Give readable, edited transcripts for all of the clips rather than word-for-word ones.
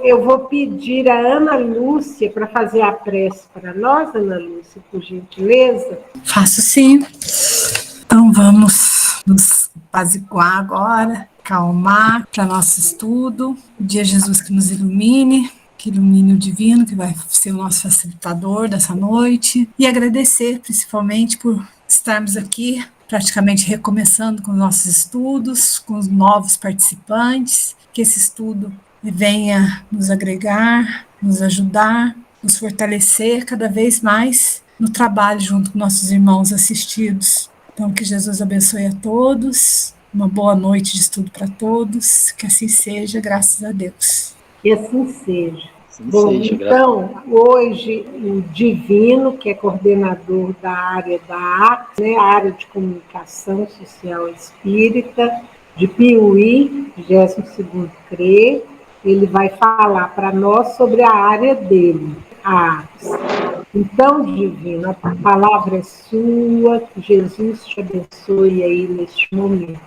Eu vou pedir a Ana Lúcia para fazer a prece para nós, Ana Lúcia, por gentileza. Faço sim. Então vamos nos apaziguar agora, acalmar para nosso estudo. Pedir a Jesus que nos ilumine, que ilumine o divino, que vai ser o nosso facilitador dessa noite. E agradecer principalmente por estarmos aqui praticamente recomeçando com os nossos estudos, com os novos participantes, que esse estudo venha nos agregar, nos ajudar, nos fortalecer cada vez mais no trabalho junto com nossos irmãos assistidos. Então, que Jesus abençoe a todos, uma boa noite de estudo para todos, que assim seja, graças a Deus. Que assim seja. Bom, então, hoje o Divino, que é coordenador da área da ACS, né, a área de comunicação social espírita, de Piuí, 22º CRE, ele vai falar para nós sobre a área dele, a ACS. Então, Divino, a palavra é sua, que Jesus te abençoe aí neste momento.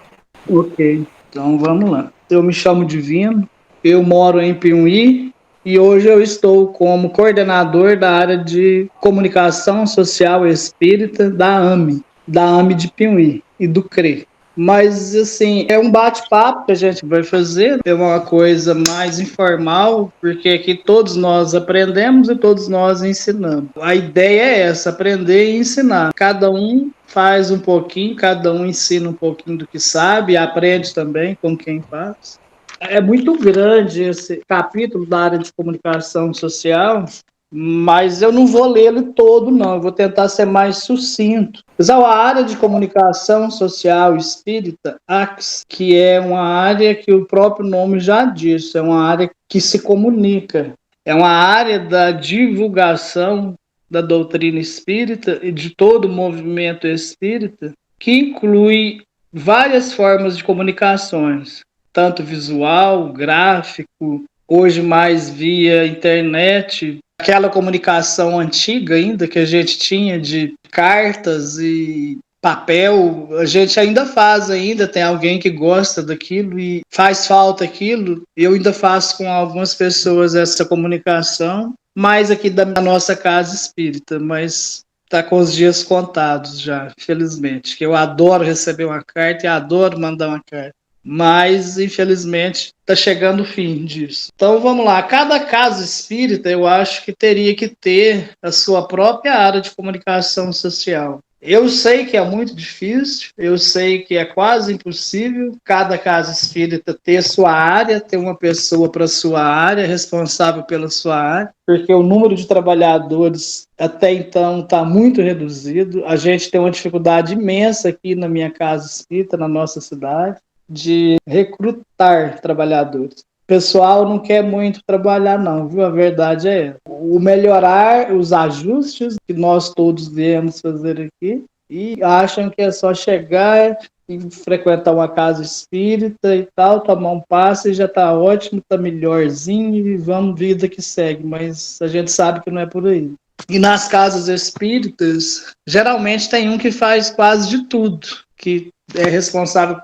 Ok, então vamos lá. Eu me chamo Divino, eu moro em Piuí, e hoje eu estou como coordenador da área de comunicação social espírita da AME de Piuí e do CRE. Mas, assim, é um bate-papo que a gente vai fazer, é uma coisa mais informal, porque aqui todos nós aprendemos e todos nós ensinamos. A ideia é essa, aprender e ensinar. Cada um faz um pouquinho, cada um ensina um pouquinho do que sabe, aprende também com quem faz. É muito grande esse capítulo da área de comunicação social, mas eu não vou lê-lo todo, não. Eu vou tentar ser mais sucinto. Mas a área de comunicação social espírita, ACS, que é uma área que o próprio nome já diz, é uma área que se comunica. É uma área da divulgação da doutrina espírita e de todo o movimento espírita, que inclui várias formas de comunicações, tanto visual, gráfico, hoje mais via internet, aquela comunicação antiga ainda que a gente tinha de cartas e papel, a gente ainda faz ainda, tem alguém que gosta daquilo e faz falta aquilo. Eu ainda faço com algumas pessoas essa comunicação, mais aqui da nossa casa espírita, mas está com os dias contados já, infelizmente, que eu adoro receber uma carta e adoro mandar uma carta. Mas, infelizmente, está chegando o fim disso. Então, vamos lá. Cada casa espírita, eu acho que teria que ter a sua própria área de comunicação social. Eu sei que é muito difícil, eu sei que é quase impossível cada casa espírita ter sua área, ter uma pessoa para sua área, responsável pela sua área, porque o número de trabalhadores até então está muito reduzido. A gente tem uma dificuldade imensa aqui na minha casa espírita, na nossa cidade, de recrutar trabalhadores. O pessoal não quer muito trabalhar não, viu? A verdade é essa. O melhorar, os ajustes que nós todos viemos fazer aqui e acham que é só chegar e frequentar uma casa espírita e tal, tomar um passe e já está ótimo, está melhorzinho e vamos, vida que segue, mas a gente sabe que não é por aí. E nas casas espíritas, geralmente tem um que faz quase de tudo, que é responsável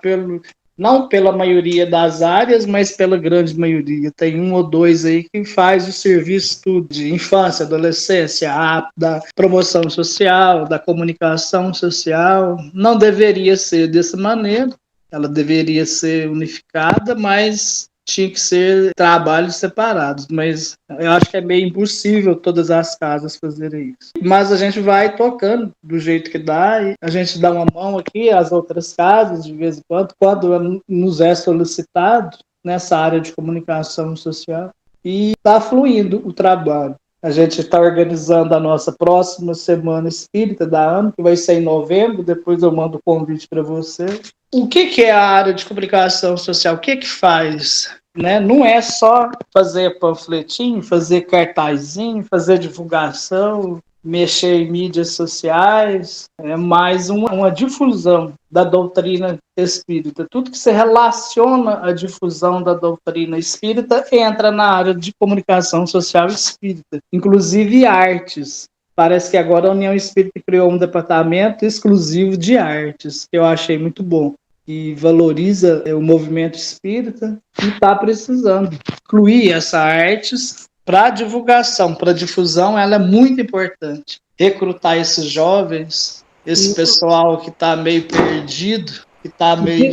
não pela maioria das áreas, mas pela grande maioria. Tem um ou dois aí que faz o serviço tudo, de infância, adolescência, da promoção social, da comunicação social. Não deveria ser dessa maneira, ela deveria ser unificada, mas tinha que ser trabalhos separados, mas eu acho que é meio impossível todas as casas fazerem isso. Mas a gente vai tocando do jeito que dá, e a gente dá uma mão aqui às outras casas de vez em quando nos é solicitado nessa área de comunicação social, e está fluindo o trabalho. A gente está organizando a nossa próxima Semana Espírita da AME, que vai ser em novembro, depois eu mando o convite para você. O que é a área de comunicação social? O que faz? Né? Não é só fazer panfletinho, fazer cartazinho, fazer divulgação, mexer em mídias sociais, é mais uma difusão da doutrina espírita. Tudo que se relaciona à difusão da doutrina espírita entra na área de comunicação social espírita, inclusive artes. Parece que agora a União Espírita criou um departamento exclusivo de artes, que eu achei muito bom. que valoriza o movimento espírita e está precisando incluir essa artes para divulgação, para difusão. Ela é muito importante. Recrutar esses jovens, esse pessoal que está meio perdido, que está meio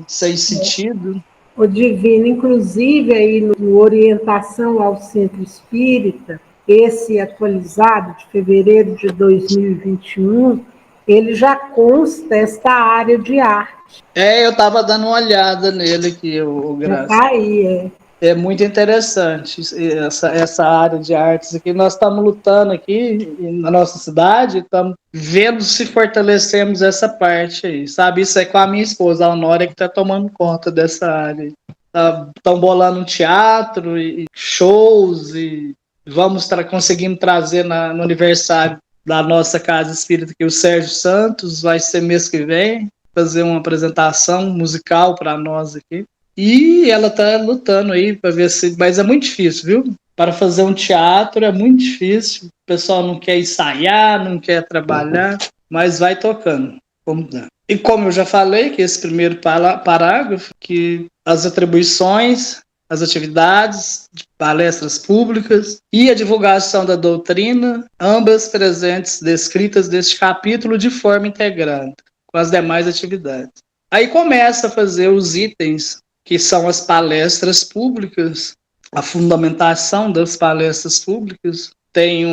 sem sentido. O Divino, inclusive aí no Orientação ao Centro Espírita, esse atualizado de fevereiro de 2021, ele já consta esta área de arte. Eu estava dando uma olhada nele aqui, o Graça. Tá aí, É muito interessante essa área de artes aqui. Nós estamos lutando aqui na nossa cidade, estamos vendo se fortalecemos essa parte aí, sabe? Isso é com a minha esposa, a Honória, que está tomando conta dessa área. Estão bolando um teatro e shows e vamos conseguindo trazer no aniversário da nossa Casa Espírita aqui o Sérgio Santos, vai ser mês que vem, fazer uma apresentação musical para nós aqui. E ela tá lutando aí para ver se... Mas é muito difícil, viu? Para fazer um teatro é muito difícil. O pessoal não quer ensaiar, não quer trabalhar, mas vai tocando. Como dá. E como eu já falei, que esse primeiro parágrafo, que as atribuições, as atividades de palestras públicas e a divulgação da doutrina, ambas presentes, descritas neste capítulo de forma integrada, com as demais atividades. Aí começa a fazer os itens que são as palestras públicas, a fundamentação das palestras públicas. Tem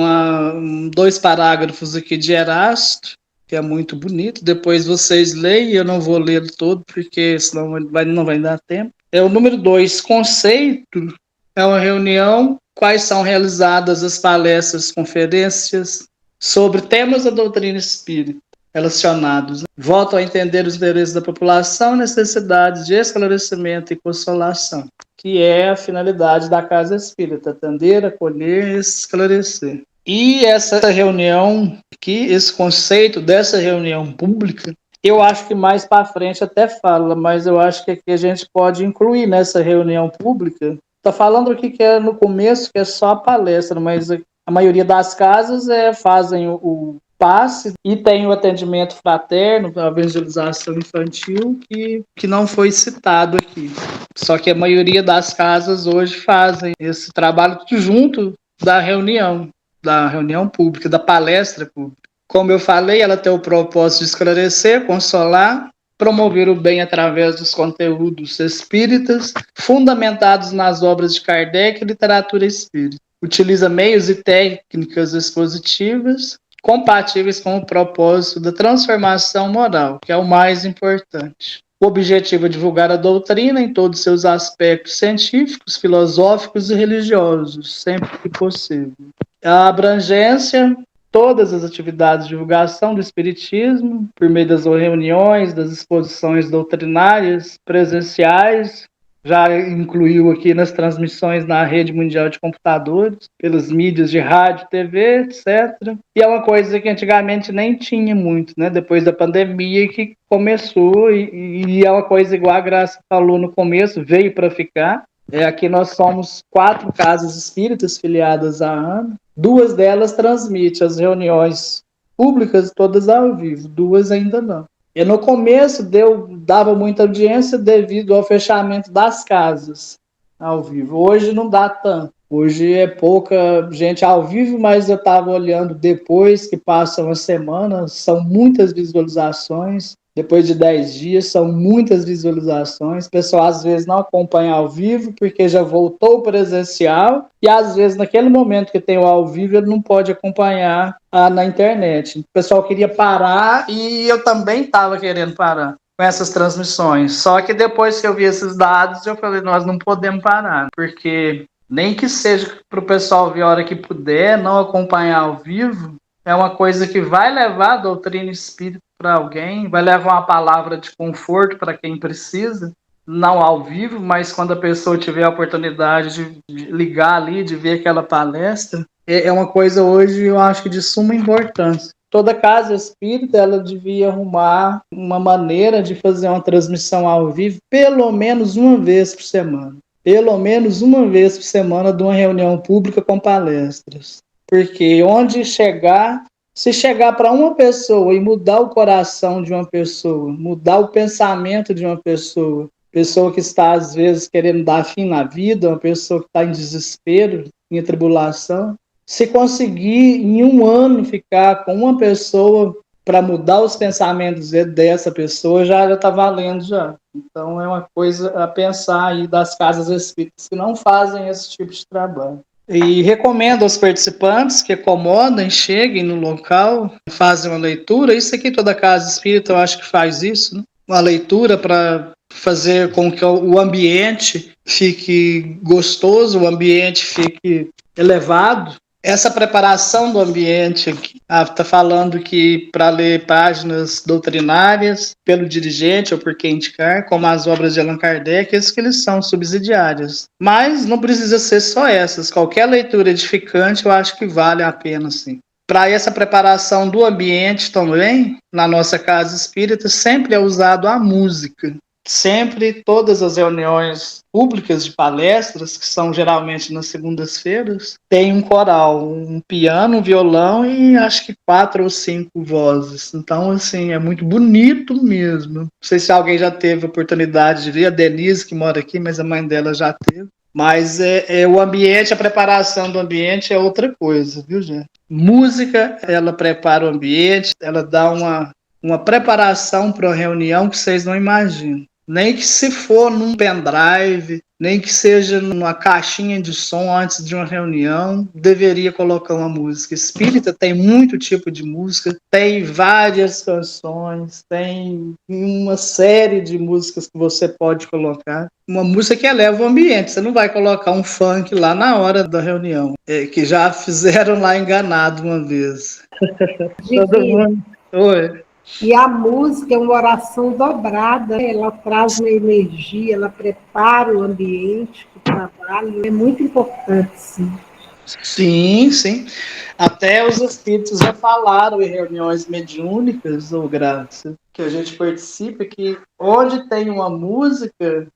2 parágrafos aqui de Erasto, que é muito bonito. Depois vocês leem, eu não vou ler todo, porque senão não vai dar tempo. É o número 2, conceito. É uma reunião, quais são realizadas as palestras, conferências, sobre temas da doutrina espírita relacionados. Voltam a entender os interesses da população, necessidades de esclarecimento e consolação, que é a finalidade da Casa Espírita, atender, acolher e esclarecer. E essa reunião aqui, esse conceito dessa reunião pública, eu acho que mais para frente até fala, mas eu acho que aqui a gente pode incluir nessa reunião pública. Está falando aqui que é no começo, que é só a palestra, mas a maioria das casas fazem o passe e tem o atendimento fraterno, a evangelização infantil, que não foi citado aqui. Só que a maioria das casas hoje fazem esse trabalho junto da reunião pública, da palestra pública. Como eu falei, ela tem o propósito de esclarecer, consolar, promover o bem através dos conteúdos espíritas, fundamentados nas obras de Kardec e literatura espírita. Utiliza meios e técnicas expositivas compatíveis com o propósito da transformação moral, que é o mais importante. O objetivo é divulgar a doutrina em todos os seus aspectos científicos, filosóficos e religiosos, sempre que possível. A abrangência, todas as atividades de divulgação do espiritismo, por meio das reuniões, das exposições doutrinárias, presenciais, já incluiu aqui nas transmissões na rede mundial de computadores, pelas mídias de rádio, TV, etc. E é uma coisa que antigamente nem tinha muito, né? Depois da pandemia que começou, e é uma coisa igual a Graça falou no começo, veio para ficar. Aqui nós somos 4 casas espíritas filiadas à ANA. 2 delas transmitem as reuniões públicas todas ao vivo, 2 ainda não. E no começo dava muita audiência devido ao fechamento das casas ao vivo. Hoje não dá tanto. Hoje é pouca gente ao vivo, mas eu estava olhando depois que passa uma semana, são muitas visualizações. Depois de 10 dias, são muitas visualizações. O pessoal às vezes não acompanha ao vivo porque já voltou presencial e às vezes naquele momento que tem o ao vivo ele não pode acompanhar na internet. O pessoal queria parar e eu também estava querendo parar com essas transmissões. Só que depois que eu vi esses dados, eu falei, nós não podemos parar, porque nem que seja para o pessoal ver a hora que puder, não acompanhar ao vivo, é uma coisa que vai levar a doutrina espírita para alguém, vai levar uma palavra de conforto para quem precisa, não ao vivo, mas quando a pessoa tiver a oportunidade de ligar ali, de ver aquela palestra, é uma coisa hoje, eu acho que de suma importância. Toda casa espírita, ela devia arrumar uma maneira de fazer uma transmissão ao vivo pelo menos uma vez por semana. Pelo menos uma vez por semana de uma reunião pública com palestras. Porque onde chegar, Se chegar para uma pessoa e mudar o coração de uma pessoa, mudar o pensamento de uma pessoa que está, às vezes, querendo dar fim na vida, uma pessoa que está em desespero, em tribulação, se conseguir, em um ano, ficar com uma pessoa para mudar os pensamentos dessa pessoa, já está valendo já. Então, é uma coisa a pensar aí das casas espíritas que não fazem esse tipo de trabalho. E recomendo aos participantes que acomodem, cheguem no local, fazem uma leitura. Isso aqui, toda casa espírita, eu acho que faz isso, né? Uma leitura para fazer com que o ambiente fique gostoso, o ambiente fique elevado. Essa preparação do ambiente, está falando que para ler páginas doutrinárias pelo dirigente ou por quem indicar, como as obras de Allan Kardec, esses que eles são subsidiárias. Mas não precisa ser só essas. Qualquer leitura edificante eu acho que vale a pena, sim. Para essa preparação do ambiente também, na nossa casa espírita, sempre é usado a música. Sempre, todas as reuniões públicas de palestras, que são geralmente nas segundas-feiras, tem um coral, um piano, um violão e acho que 4 ou 5 vozes. Então, assim, é muito bonito mesmo. Não sei se alguém já teve a oportunidade de ver, a Denise, que mora aqui, mas a mãe dela já teve. Mas o ambiente, a preparação do ambiente é outra coisa, viu, gente? Música, ela prepara o ambiente, ela dá uma preparação para uma reunião que vocês não imaginam. Nem que se for num pendrive, nem que seja numa caixinha de som antes de uma reunião, deveria colocar uma música. Espírita tem muito tipo de música, tem várias canções, tem uma série de músicas que você pode colocar. Uma música que eleva o ambiente, você não vai colocar um funk lá na hora da reunião, que já fizeram lá enganado uma vez. Todo mundo... Oi. E a música é uma oração dobrada, ela traz uma energia, ela prepara o ambiente para o trabalho, é muito importante, sim. Sim, sim. Até os espíritos já falaram em reuniões mediúnicas, ou Graça, que a gente participa, que onde tem uma música,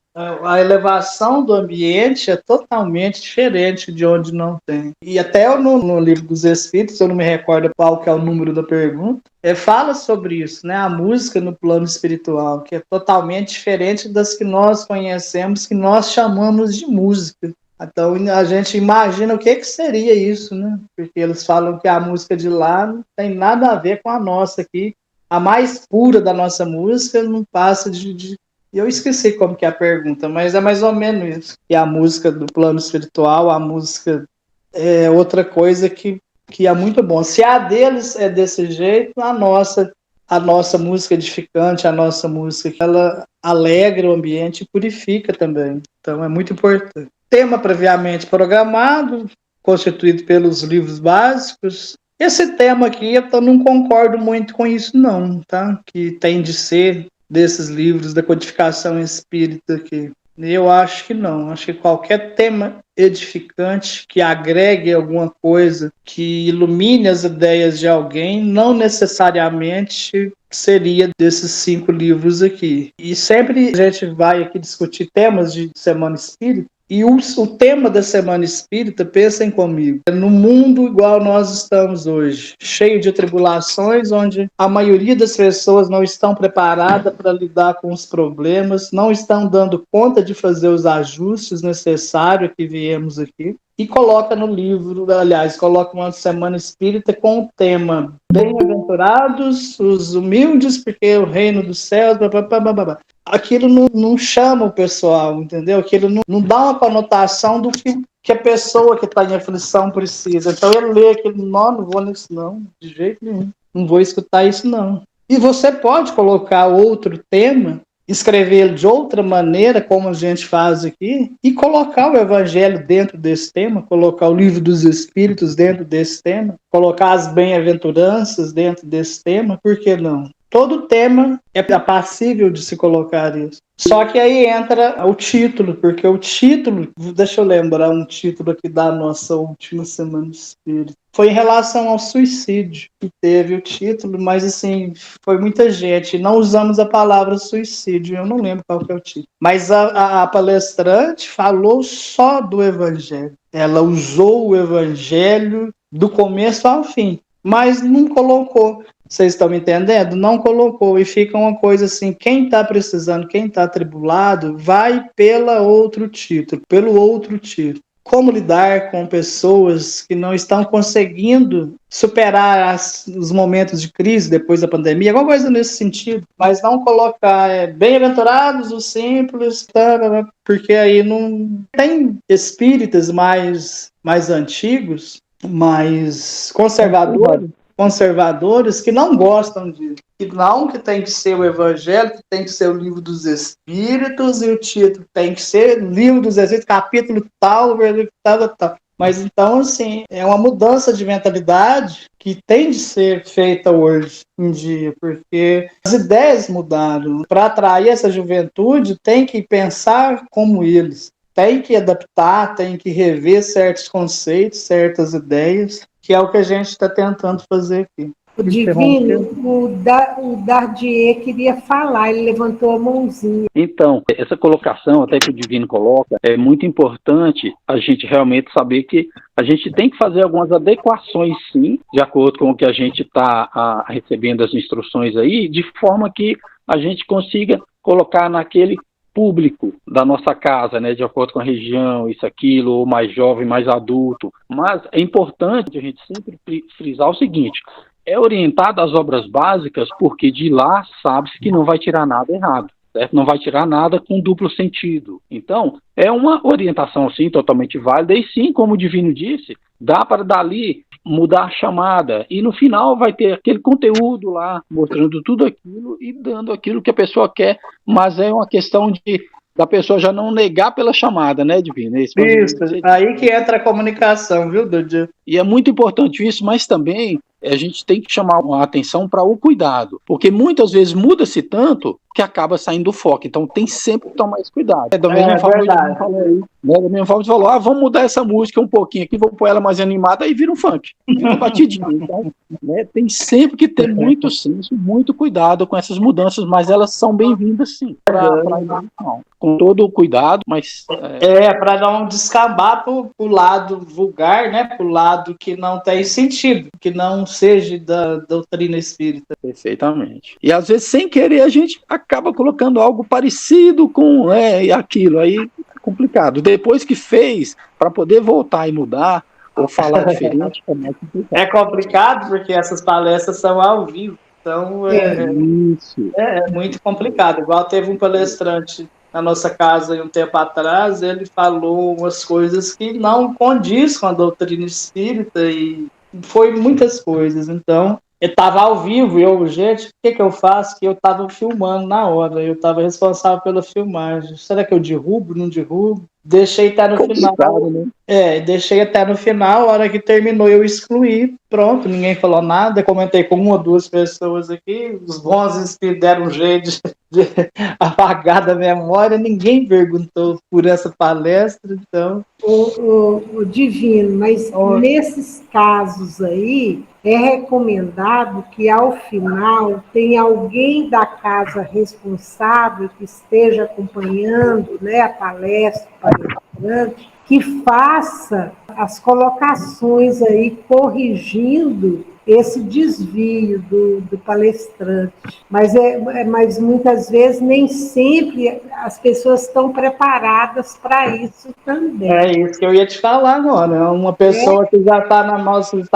a elevação do ambiente é totalmente diferente de onde não tem. E até no livro dos Espíritos, eu não me recordo qual que é o número da pergunta, fala sobre isso, né? A música no plano espiritual, que é totalmente diferente das que nós conhecemos, que nós chamamos de música. Então a gente imagina o que seria isso, né? Porque eles falam que a música de lá não tem nada a ver com a nossa aqui. A mais pura da nossa música não passa de... Eu esqueci como que é a pergunta, mas é mais ou menos isso. E a música do plano espiritual, a música é outra coisa que é muito bom. Se a deles é desse jeito, a nossa música edificante, a nossa música, ela alegra o ambiente e purifica também. Então é muito importante. Tema previamente programado, constituído pelos livros básicos. Esse tema aqui, eu não concordo muito com isso não, tá? Que tem de ser desses livros da codificação espírita aqui. Eu acho que não. Acho que qualquer tema edificante que agregue alguma coisa, que ilumine as ideias de alguém, não necessariamente seria desses 5 livros aqui. E sempre a gente vai aqui discutir temas de Semana Espírita, e o tema da Semana Espírita, pensem comigo, é no mundo igual nós estamos hoje, cheio de tribulações, onde a maioria das pessoas não estão preparadas para lidar com os problemas, não estão dando conta de fazer os ajustes necessários que viemos aqui, e coloca no livro, aliás, coloca uma Semana Espírita com o tema Bem-aventurados os humildes, porque o reino dos céus... Aquilo não chama o pessoal, entendeu? Aquilo não dá uma conotação do que a pessoa que está em aflição precisa. Então ele lê aquilo, não vou nisso não, de jeito nenhum. Não vou escutar isso não. E você pode colocar outro tema, escrever de outra maneira, como a gente faz aqui, e colocar o Evangelho dentro desse tema, colocar o Livro dos Espíritos dentro desse tema, colocar as bem-aventuranças dentro desse tema, por que não? Todo tema é passível de se colocar isso. Só que aí entra o título, porque o título, deixa eu lembrar um título aqui da nossa última Semana Espírita, foi em relação ao suicídio, que teve o título, mas assim, foi muita gente, não usamos a palavra suicídio, eu não lembro qual que é o título. Mas a palestrante falou só do Evangelho. Ela usou o Evangelho do começo ao fim. mas não colocou. Vocês estão me entendendo? Não colocou. E fica uma coisa assim, quem está precisando, quem está atribulado, vai pelo outro título. Como lidar com pessoas que não estão conseguindo superar os momentos de crise depois da pandemia, alguma coisa nesse sentido, mas não colocar bem-aventurados os simples, porque aí não tem espíritas mais antigos, mais conservadores que não gostam disso. Que tem que ser o Evangelho, que tem que ser o Livro dos Espíritos, e o título tem que ser Livro dos Espíritos, capítulo tal, versículo tal. Mas então, assim, é uma mudança de mentalidade que tem de ser feita hoje em dia, porque as ideias mudaram. Para atrair essa juventude, tem que pensar como eles. Tem que adaptar, tem que rever certos conceitos, certas ideias, que é o que a gente está tentando fazer aqui. O Divino, o Dardier queria falar, ele levantou a mãozinha. Então, essa colocação até que o Divino coloca, é muito importante a gente realmente saber que a gente tem que fazer algumas adequações, sim, de acordo com o que a gente está recebendo as instruções aí, de forma que a gente consiga colocar naquele público da nossa casa, né, de acordo com a região, isso, aquilo, ou mais jovem, mais adulto. Mas é importante a gente sempre frisar o seguinte: é orientado às obras básicas, porque de lá sabe-se que não vai tirar nada errado, certo? Não vai tirar nada com duplo sentido. Então, é uma orientação, sim, totalmente válida, e sim, como o Divino disse, dá para dali mudar a chamada, e no final vai ter aquele conteúdo lá, mostrando tudo aquilo e dando aquilo que a pessoa quer, mas é uma questão da pessoa já não negar pela chamada, né, Divino? Isso, aí que entra a comunicação, viu, Dudu? E é muito importante isso, mas também a gente tem que chamar a atenção para o cuidado, porque muitas vezes muda-se tanto que acaba saindo do foco, então tem sempre que tomar esse cuidado. Da mesma forma que o falou aí, né? Da mesma forma que falou, vamos mudar essa música um pouquinho aqui, vou pôr ela mais animada, aí vira um funk, vira uma batidinha. Então, né, tem sempre que ter muito senso, muito cuidado com essas mudanças, mas elas são bem-vindas sim, com todo o cuidado, mas... para não descambar pro lado vulgar, né, pro lado que não tem sentido, que não seja da doutrina espírita. Perfeitamente. E às vezes, sem querer, a gente acaba colocando algo parecido com aquilo, aí é complicado. Depois que fez, para poder voltar e mudar, ou falar diferente, é mais complicado. É complicado porque essas palestras são ao vivo, então é muito complicado. Igual teve um palestrante na nossa casa um tempo atrás, ele falou umas coisas que não condiz com a doutrina espírita e foi muitas coisas. Então, eu estava ao vivo e eu, gente, o que eu faço? Que eu estava filmando na hora, eu estava responsável pela filmagem. Será que eu derrubo, não derrubo? Deixei até no final. Né? Deixei até no final, a hora que terminou eu excluí. Pronto, ninguém falou nada. Comentei com uma ou duas pessoas aqui. Os bons espíritos deram um jeito de apagar da memória. Ninguém perguntou por essa palestra, então... O Divino, mas nesses casos aí, é recomendado que ao final tenha alguém da casa responsável que esteja acompanhando, né, a palestra, o palestrante, que faça as colocações aí, corrigindo esse desvio do palestrante. Mas muitas vezes, nem sempre as pessoas estão preparadas para isso também. É isso que eu ia te falar agora. Uma pessoa que já está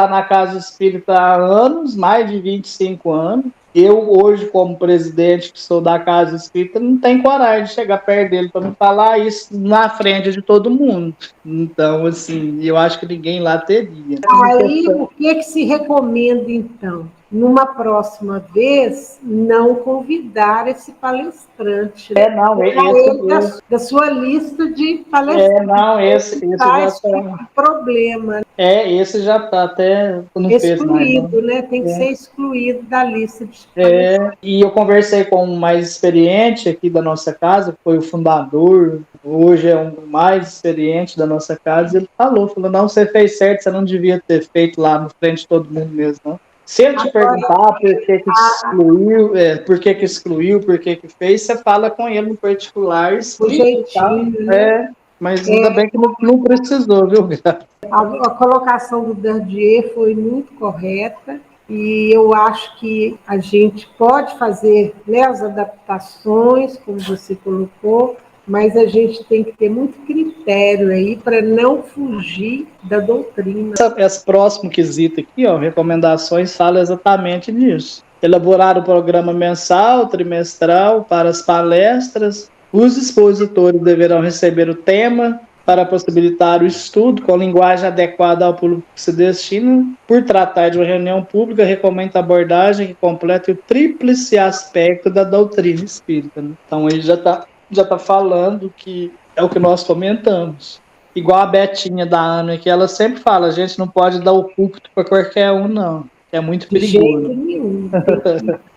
na casa espírita há anos, mais de 25 anos. Eu, hoje, como presidente, que sou da casa espírita, não tenho coragem de chegar perto dele para me falar isso na frente de todo mundo. Então, assim, eu acho que ninguém lá teria. Aí, o que se recomenda, então? Numa próxima vez, não convidar esse palestrante. Da sua lista de palestrantes. Esse já está problema. Esse já está até excluído, né? Tem que ser excluído da lista de e eu conversei com um mais experiente aqui da nossa casa, que foi o fundador, hoje é um mais experiente da nossa casa, e ele falou, não, você fez certo, você não devia ter feito lá no frente de todo mundo mesmo, não. Se ele te perguntar por que excluiu, por que fez, você fala com ele no particular, explica, jeitinho, né? Mas ainda bem que não precisou, viu, Graça? A colocação do Dardier foi muito correta e eu acho que a gente pode fazer, né, as adaptações, como você colocou, mas a gente tem que ter muito critério aí para não fugir da doutrina. Esse próximo quesito aqui, ó, recomendações, fala exatamente nisso. Elaborar o programa mensal, trimestral para as palestras. Os expositores deverão receber o tema para possibilitar o estudo com linguagem adequada ao público que se destina. Por tratar de uma reunião pública, recomendo a abordagem que complete o tríplice aspecto da doutrina espírita. Né? Então, ele já tá falando que é o que nós comentamos. Igual a Betinha da Ana, que ela sempre fala, a gente não pode dar o púlpito para qualquer um, não. É muito perigoso. De jeito nenhum.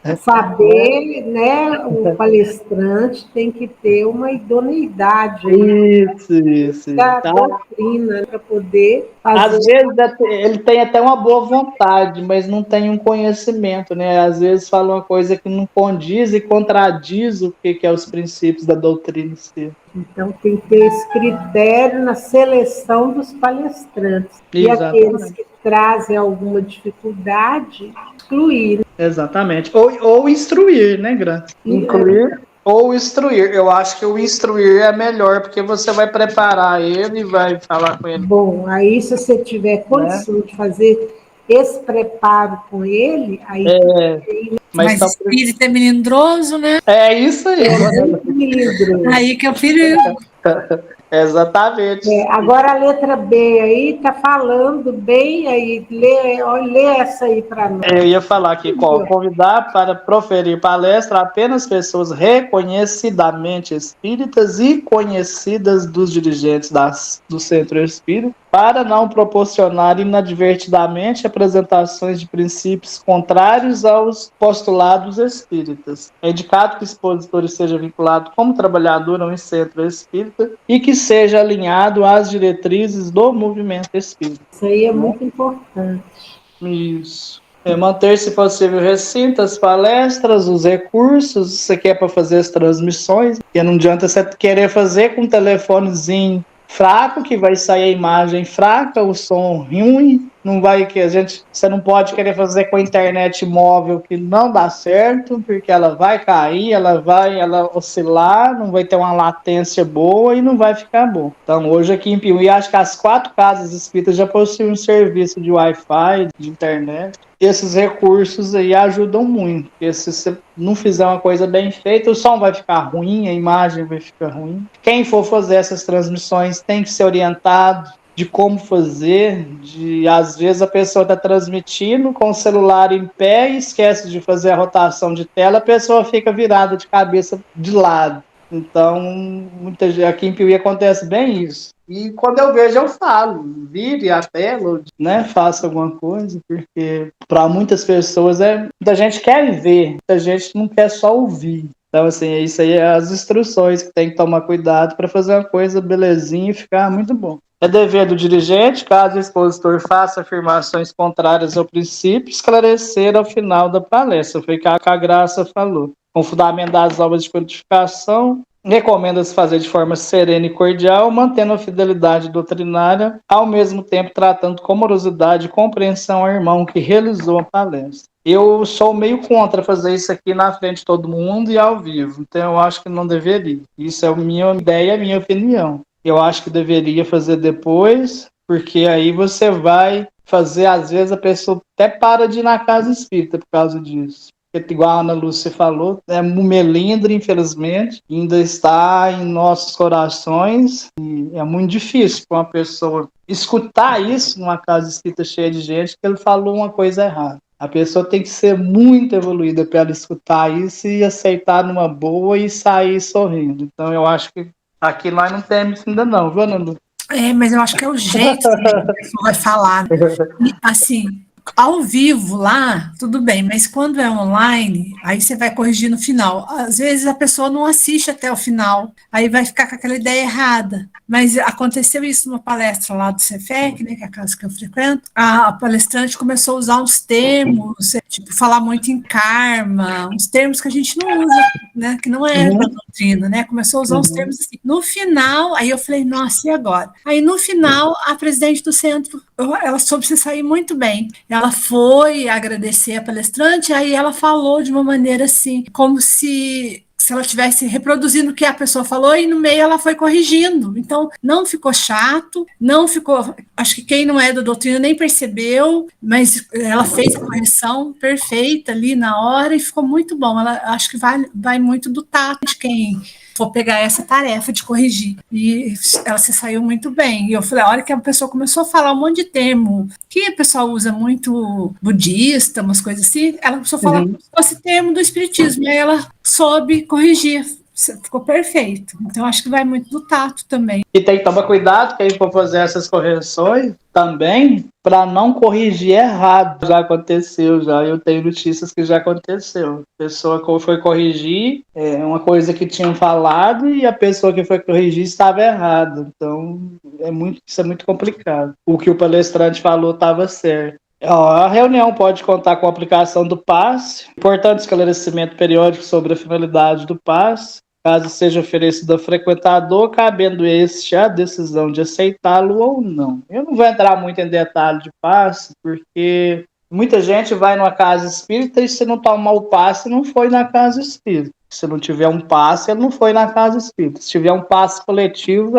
Tem que saber, né? O palestrante tem que ter uma idoneidade Isso. da doutrina para poder fazer. Às vezes ele tem até uma boa vontade, mas não tem um conhecimento, né? Às vezes fala uma coisa que não condiz e contradiz o que é os princípios da doutrina em si. Então, tem que ter esse critério na seleção dos palestrantes. Exatamente. E aqueles que trazem alguma dificuldade, excluir. Exatamente. Ou instruir, né, Gran? Incluir ou instruir. Eu acho que o instruir é melhor, porque você vai preparar ele e vai falar com ele. Bom, aí se você tiver condição de fazer esse preparo com ele, aí... Mas espírita é melindroso, né? É isso aí. Aí que eu filho. Exatamente. Agora a letra B aí tá falando bem aí, lê essa aí para nós. Eu ia falar aqui, convidar para proferir palestra apenas pessoas reconhecidamente espíritas e conhecidas dos dirigentes do Centro Espírita, para não proporcionar inadvertidamente apresentações de princípios contrários aos postulados espíritas. É indicado que o expositor esteja vinculado como trabalhador a um centro espírita e que seja alinhado às diretrizes do movimento espírita. Isso aí é muito importante. Isso. Manter, se possível, o recinto, as palestras, os recursos, você quer para fazer as transmissões, porque não adianta você querer fazer com um telefonezinho fraco, que vai sair a imagem fraca, o som ruim, não vai que você não pode querer fazer com a internet móvel, que não dá certo, porque ela vai cair, ela oscilar, não vai ter uma latência boa e não vai ficar bom. Então hoje aqui em Piuí, acho que as 4 casas espíritas já possuem um serviço de Wi-Fi, de internet. Esses recursos aí ajudam muito, porque se você não fizer uma coisa bem feita, o som vai ficar ruim, a imagem vai ficar ruim. Quem for fazer essas transmissões tem que ser orientado de como fazer, às vezes a pessoa está transmitindo com o celular em pé e esquece de fazer a rotação de tela, a pessoa fica virada de cabeça de lado. Então, aqui em Piuí acontece bem isso. E quando eu vejo, eu falo, vire a tela, né, faça alguma coisa, porque para muitas pessoas muita gente quer ver, muita gente não quer só ouvir. Então, assim, isso aí é as instruções que tem que tomar cuidado para fazer uma coisa belezinha e ficar muito bom. É dever do dirigente, caso o expositor faça afirmações contrárias ao princípio, esclarecer ao final da palestra. Foi o que a Graça falou. Com fundamento das obras de codificação, recomenda-se fazer de forma serena e cordial, mantendo a fidelidade doutrinária, ao mesmo tempo tratando com amorosidade e compreensão ao irmão que realizou a palestra. Eu sou meio contra fazer isso aqui na frente de todo mundo e ao vivo, então eu acho que não deveria. Isso é a minha ideia, a minha opinião. Eu acho que deveria fazer depois, porque aí você vai fazer, às vezes a pessoa até para de ir na casa espírita por causa disso. Igual a Ana Lúcia falou, é um melindre, infelizmente, ainda está em nossos corações, e é muito difícil para uma pessoa escutar isso numa casa espírita cheia de gente, que ele falou uma coisa errada. A pessoa tem que ser muito evoluída para ela escutar isso e aceitar numa boa e sair sorrindo. Então eu acho que aqui nós não temos ainda não, viu, Ana Lúcia? Mas eu acho que é o jeito que a pessoa vai falar. Assim, ao vivo lá, tudo bem, mas quando é online, aí você vai corrigir no final. Às vezes a pessoa não assiste até o final, aí vai ficar com aquela ideia errada. Mas aconteceu isso numa palestra lá do Cefec, né, que é a casa que eu frequento. A palestrante começou a usar uns termos, tipo, falar muito em karma, uns termos que a gente não usa, né, que não é da doutrina, né? Começou a usar uns termos assim. No final, aí eu falei, nossa, e agora? Aí no final, a presidente do centro, ela soube se sair muito bem. Ela foi agradecer a palestrante, aí ela falou de uma maneira assim, como se ela estivesse reproduzindo o que a pessoa falou e no meio ela foi corrigindo. Então, não ficou chato, não ficou... Acho que quem não é da doutrina nem percebeu, mas ela fez a correção perfeita ali na hora e ficou muito bom. Ela, acho que vai muito do tato de quem for pegar essa tarefa de corrigir. E ela se saiu muito bem. E eu falei, a hora que a pessoa começou a falar um monte de termo que o pessoal usa muito budista, umas coisas assim, ela começou a falar como se fosse termo do espiritismo. E aí ela soube corrigir. Ficou perfeito. Então, acho que vai muito do tato também. E tem que tomar cuidado que a gente for fazer essas correções também, para não corrigir errado. Já aconteceu, eu tenho notícias que já aconteceu. A pessoa foi corrigir uma coisa que tinham falado e a pessoa que foi corrigir estava errada. Então, isso é muito complicado. O que o palestrante falou estava certo. A reunião pode contar com a aplicação do passe, importante esclarecimento periódico sobre a finalidade do passe, caso seja oferecido ao frequentador, cabendo este a decisão de aceitá-lo ou não. Eu não vou entrar muito em detalhe de passe, porque muita gente vai numa casa espírita e se não tomar o passe, não foi na casa espírita. Se não tiver um passe, ele não foi na casa espírita. Se tiver um passe coletivo,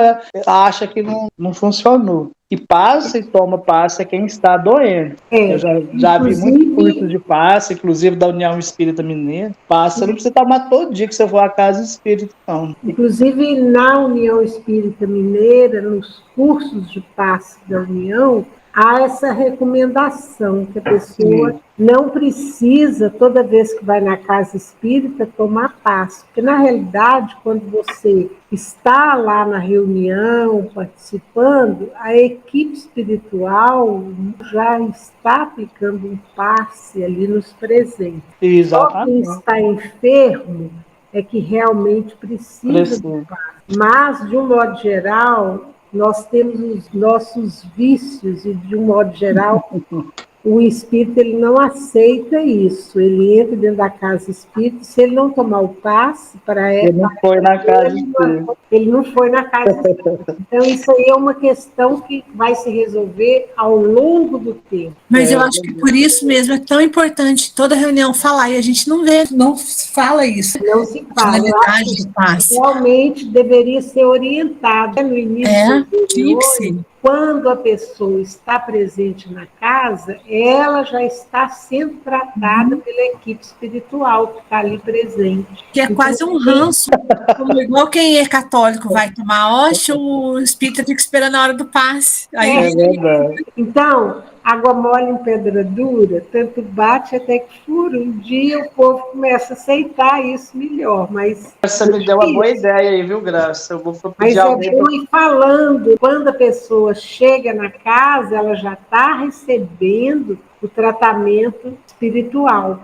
acha que não funcionou. E passa e toma passe é quem está doente. Eu já vi muitos cursos de passe, inclusive da União Espírita Mineira. Passe não precisa tomar todo dia que você for à casa espírita, não. Inclusive, na União Espírita Mineira, nos cursos de passe da União, há essa recomendação que a pessoa não precisa, toda vez que vai na casa espírita, tomar passe. Porque, na realidade, quando você está lá na reunião, participando, a equipe espiritual já está aplicando um passe ali nos presentes. Exatamente. Só quem está enfermo é que realmente precisa do passe. Mas, de um modo geral, nós temos os nossos vícios e, de um modo geral, o espírito ele não aceita isso. Ele entra dentro da casa espírita, se ele não tomar o passe para ele não foi na casa espírita. Ele não foi na casa espírita. Então, isso aí é uma questão que vai se resolver ao longo do tempo. Mas eu acho que por isso mesmo é tão importante toda reunião falar, e a gente não fala isso. Não se fala. Finalidade do passe. Realmente deveria ser orientado no início tinha que ser. Quando a pessoa está presente na casa, ela já está sendo tratada pela equipe espiritual que está ali presente. Que é quase um ranço. Igual quem é católico vai tomar hóstia, o espírita fica esperando a hora do passe. Aí verdade. Então, água mole em pedra dura, tanto bate até que fura. Um dia o povo começa a aceitar isso melhor, mas... Você me deu uma boa ideia aí, viu, Graça? Eu vou pedir mas é bom ir falando. Quando a pessoa chega na casa, ela já está recebendo o tratamento espiritual.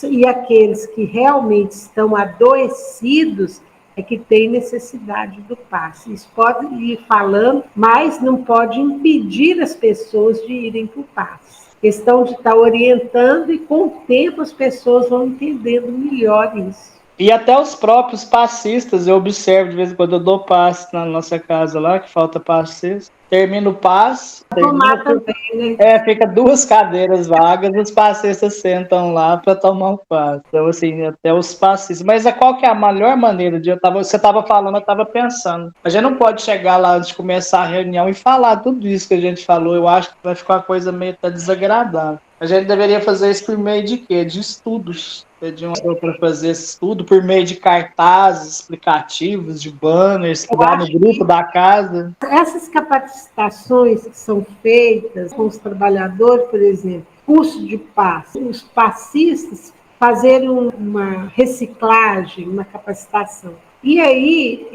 E aqueles que realmente estão adoecidos é que tem necessidade do passe. Isso pode ir falando, mas não pode impedir as pessoas de irem para o passe. Questão de estar orientando e com o tempo as pessoas vão entendendo melhor isso. E até os próprios passistas, eu observo de vez em quando eu dou passe na nossa casa lá, que falta passista. Termina o passe. Também, né? Fica 2 cadeiras vagas, os passistas sentam lá para tomar o passe. Então, assim, até os passistas. Mas qual que é a melhor maneira de você estava falando, eu estava pensando. A gente não pode chegar lá antes de começar a reunião e falar tudo isso que a gente falou. Eu acho que vai ficar uma coisa meio até desagradável. A gente deveria fazer isso por meio de quê? De estudos. Pedir uma pessoa para fazer esse estudo por meio de cartazes explicativos, de banners, lá no grupo da casa. Essas capacitações que são feitas com os trabalhadores, por exemplo, curso de passe, os passistas fazerem uma reciclagem, uma capacitação. E aí,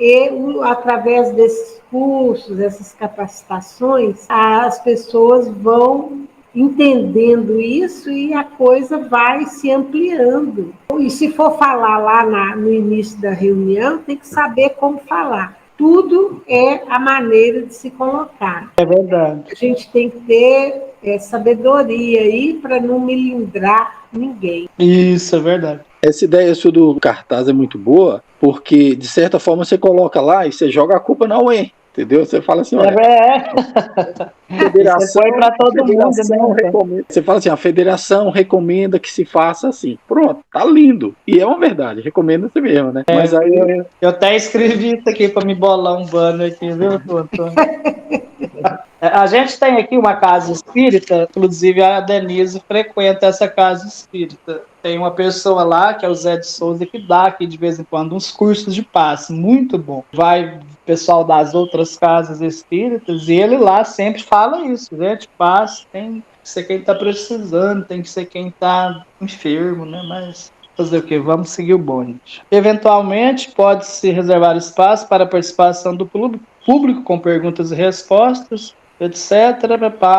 através desses cursos, dessas capacitações, as pessoas vão entendendo isso e a coisa vai se ampliando. E se for falar lá no início da reunião, tem que saber como falar. Tudo é a maneira de se colocar. É verdade. A gente tem que ter sabedoria aí para não melindrar ninguém. Isso, é verdade. Essa ideia sua do cartaz é muito boa, porque, de certa forma, você coloca lá e você joga a culpa na UEM, entendeu? Você fala assim, olha... Você foi para todo mundo, né? Recomenda. Você fala assim, a federação recomenda que se faça assim. Pronto, tá lindo. E é uma verdade, recomenda-se mesmo, né? Mas aí... eu até escrevi isso aqui para me bolar um banner aqui, viu, Antônio? A gente tem aqui uma casa espírita, inclusive a Denise frequenta essa casa espírita. Tem uma pessoa lá, que é o Zé de Souza, que dá aqui de vez em quando uns cursos de passe, muito bom. Vai pessoal das outras casas espíritas, e ele lá sempre fala isso, gente, passe tem que ser quem está precisando, tem que ser quem está enfermo, né? Mas fazer o quê? Vamos seguir o bonde. Eventualmente, pode-se reservar espaço para a participação do público com perguntas e respostas, etc.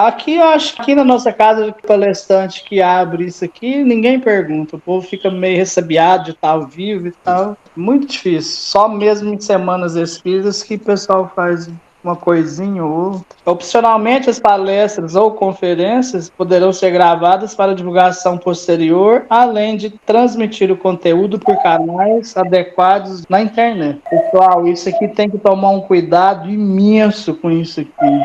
Aqui, eu acho que na nossa casa, o palestrante que abre isso aqui, ninguém pergunta. O povo fica meio ressabiado de estar ao vivo e tal. Muito difícil. Só mesmo em semanas espíritas que o pessoal faz uma coisinha ou outra. Opcionalmente, as palestras ou conferências poderão ser gravadas para divulgação posterior, além de transmitir o conteúdo por canais adequados na internet. Pessoal, isso aqui tem que tomar um cuidado imenso com isso aqui.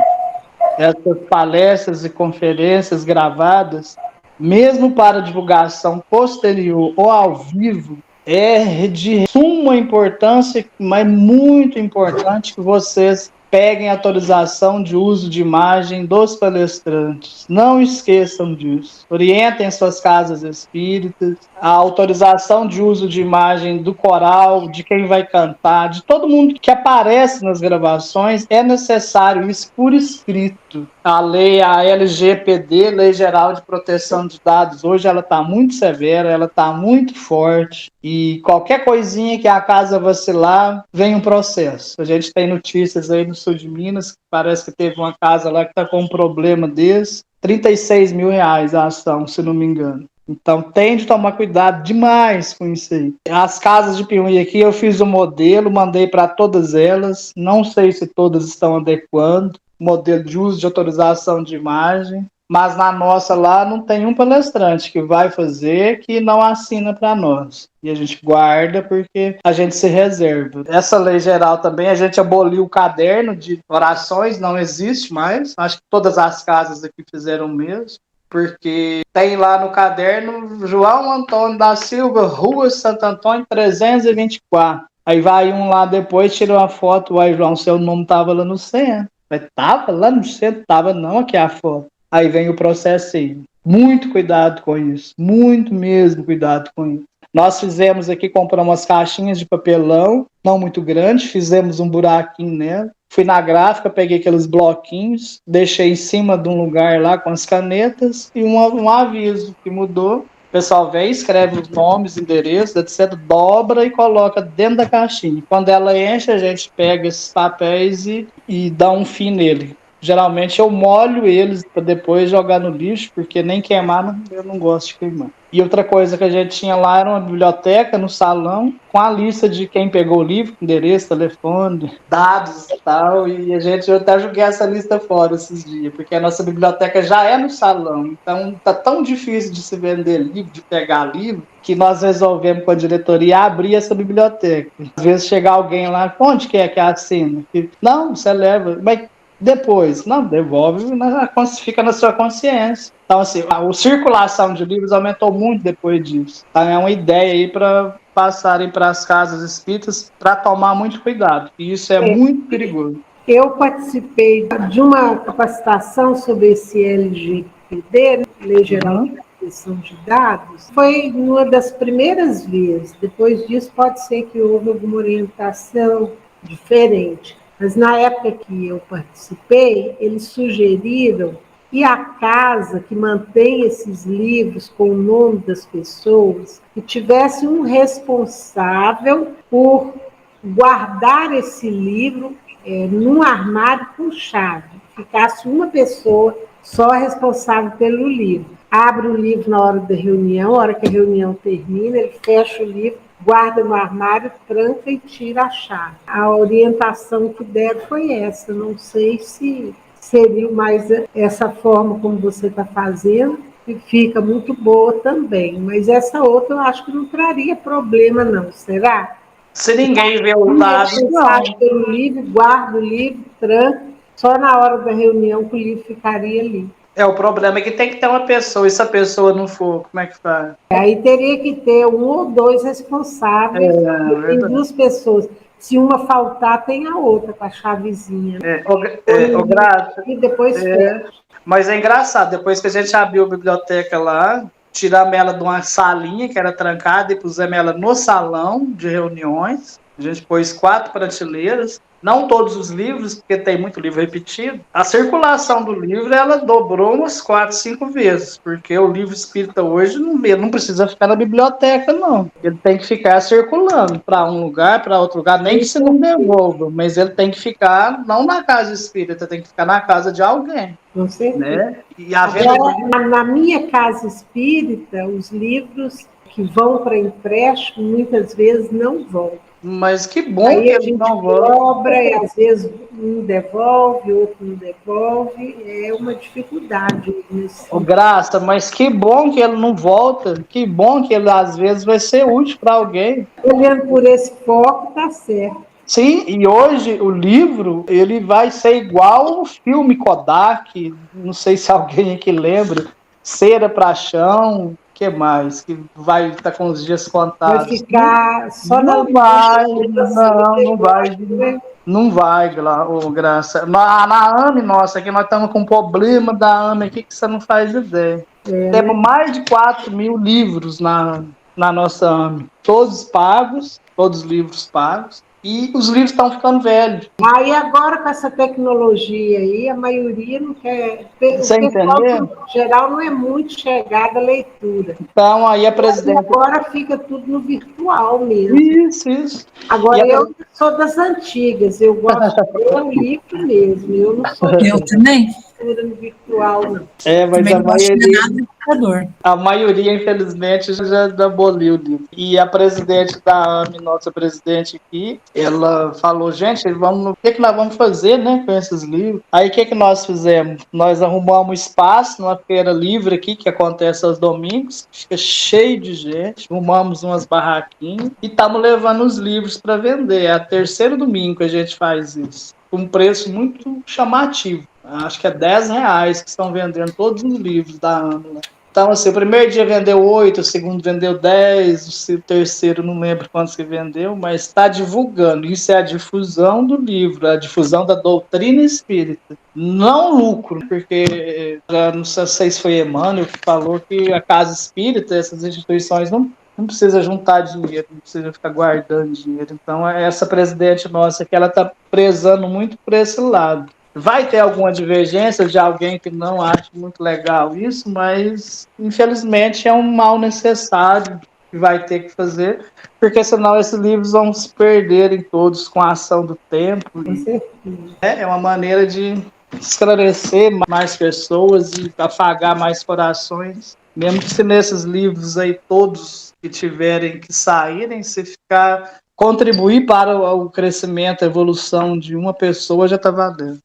Essas palestras e conferências gravadas, mesmo para divulgação posterior ou ao vivo, é de suma importância, mas muito importante que vocês peguem autorização de uso de imagem dos palestrantes. Não esqueçam disso. Orientem suas casas espíritas, a autorização de uso de imagem do coral, de quem vai cantar, de todo mundo que aparece nas gravações, é necessário isso por escrito. A lei, a LGPD, Lei Geral de Proteção de Dados, hoje ela está muito severa, ela está muito forte, e qualquer coisinha que a casa vacilar, vem um processo. A gente tem notícias aí no sul de Minas, que parece que teve uma casa lá que está com um problema desse, R$36 mil a ação, se não me engano. Então tem de tomar cuidado demais com isso aí. As casas de Piauí aqui, eu fiz o modelo, mandei para todas elas, não sei se todas estão adequando, modelo de uso de autorização de imagem, mas na nossa lá não tem um palestrante que vai fazer que não assina para nós. E a gente guarda porque a gente se reserva. Essa lei geral também, a gente aboliu o caderno de orações, não existe mais. Acho que todas as casas aqui fizeram o mesmo. Porque tem lá no caderno João Antônio da Silva, Rua Santo Antônio 324. Aí vai um lá depois, tira uma foto, uai, João, seu nome estava lá no centro. Mas tava lá no centro, tava não, aqui a foto. Aí vem o processo aí. Muito cuidado com isso, muito mesmo cuidado com isso. Nós fizemos aqui, compramos umas caixinhas de papelão, não muito grande, fizemos um buraquinho nela. Fui na gráfica, peguei aqueles bloquinhos, deixei em cima de um lugar lá com as canetas e um aviso que mudou. O pessoal vem, escreve os nomes, endereços, etc., dobra e coloca dentro da caixinha. Quando ela enche, a gente pega esses papéis e dá um fim nele. Geralmente eu molho eles para depois jogar no lixo, porque nem queimar, eu não gosto de queimar. E outra coisa que a gente tinha lá era uma biblioteca no salão, com a lista de quem pegou o livro, endereço, telefone, dados e tal, e eu até joguei essa lista fora esses dias, porque a nossa biblioteca já é no salão, então tá tão difícil de se vender livro, de pegar livro, que nós resolvemos com a diretoria abrir essa biblioteca. Às vezes chega alguém lá, onde que assina? Não, você leva, mas depois, não, devolve, fica na sua consciência. Então, assim, a circulação de livros aumentou muito depois disso. Então, é uma ideia aí para passarem para as casas espíritas para tomar muito cuidado. E isso é muito perigoso. Eu participei de uma capacitação sobre esse LGPD, Lei Geral de Proteção de Dados. Foi uma das primeiras vezes. Depois disso, pode ser que houve alguma orientação diferente. Mas na época que eu participei, eles sugeriram que a casa que mantém esses livros com o nome das pessoas, que tivesse um responsável por guardar esse livro num armário com chave. Ficasse uma pessoa só responsável pelo livro. Abre o livro na hora da reunião, a hora que a reunião termina, ele fecha o livro, guarda no armário, tranca e tira a chave. A orientação que deram foi essa. Não sei se seria mais essa forma como você está fazendo, que fica muito boa também. Mas essa outra eu acho que não traria problema, não. Será? Se ninguém vê o lado, não. Pelo livro, guarda o livro, tranca, só na hora da reunião que o livro ficaria ali. O problema é que tem que ter uma pessoa, e se a pessoa não for, como é que faz? Aí teria que ter 1 ou 2 responsáveis, tem 2 pessoas. Se uma faltar, tem a outra com a chavezinha. Graça. E depois fecha. Mas é engraçado, depois que a gente abriu a biblioteca lá, tiramos ela de uma salinha que era trancada e pusemos ela no salão de reuniões. A gente pôs 4 prateleiras, não todos os livros, porque tem muito livro repetido. A circulação do livro, ela dobrou umas 4, 5 vezes, porque o livro espírita hoje não precisa ficar na biblioteca, não. Ele tem que ficar circulando para um lugar, para outro lugar, nem que se não devolva, mas ele tem que ficar, não na casa espírita, tem que ficar na casa de alguém. Com certeza. Né? E agora, na minha casa espírita, os livros que vão para empréstimo, muitas vezes não vão. Mas que bom aí que a ele gente não volta. cobra e às vezes um devolve, outro não devolve. É uma dificuldade isso. Graça, mas que bom que ele não volta. Que bom que ele às vezes vai ser útil para alguém. Olhando por esse foco, tá certo. Sim, e hoje o livro ele vai ser igual o filme Kodak. Não sei se alguém aqui lembra. Cera pra chão. Que mais? Que vai estar com os dias contados. Vai ficar só não vai, não vai. Não vai, Graça. Na AME, nossa, aqui nós estamos com um problema da AME aqui que você não faz ideia. Temos mais de 4 mil livros na nossa AME. Todos pagos, todos os livros pagos. E os livros estão ficando velhos. Aí agora com essa tecnologia aí, a maioria não quer. Você entendeu? Em geral não é muito chegada a leitura. Então aí a presidente. Agora fica tudo no virtual mesmo. Isso. Agora eu sou das antigas, eu gosto de ler o livro mesmo. Eu não sou. Eu também. No virtual, não. Mas a maioria, infelizmente, já aboliu o livro. E a presidente da AME, nossa presidente aqui, ela falou, gente, o que nós vamos fazer, né, com esses livros? Aí o que nós fizemos? Nós arrumamos um espaço numa feira livre aqui, que acontece aos domingos, fica cheio de gente, arrumamos umas barraquinhas e estamos levando os livros para vender. É o 3º domingo que a gente faz isso. Com um preço muito chamativo. Acho que é R$10 que estão vendendo todos os livros da AME. Então, assim, o primeiro dia vendeu 8, o segundo vendeu 10, o terceiro não lembro quantos que vendeu, mas está divulgando. Isso é a difusão do livro, a difusão da doutrina espírita. Não lucro, porque não sei se foi Emmanuel que falou que a casa espírita, essas instituições não precisa juntar dinheiro, não precisa ficar guardando dinheiro. Então, essa presidente nossa que ela está prezando muito por esse lado. Vai ter alguma divergência de alguém que não acha muito legal isso, mas infelizmente é um mal necessário que vai ter que fazer, porque senão esses livros vão se perderem todos com a ação do tempo. É uma maneira de esclarecer mais pessoas e afagar mais corações, mesmo que se nesses livros aí todos que tiverem que saírem, se ficar contribuir para o crescimento, a evolução de uma pessoa já está valendo.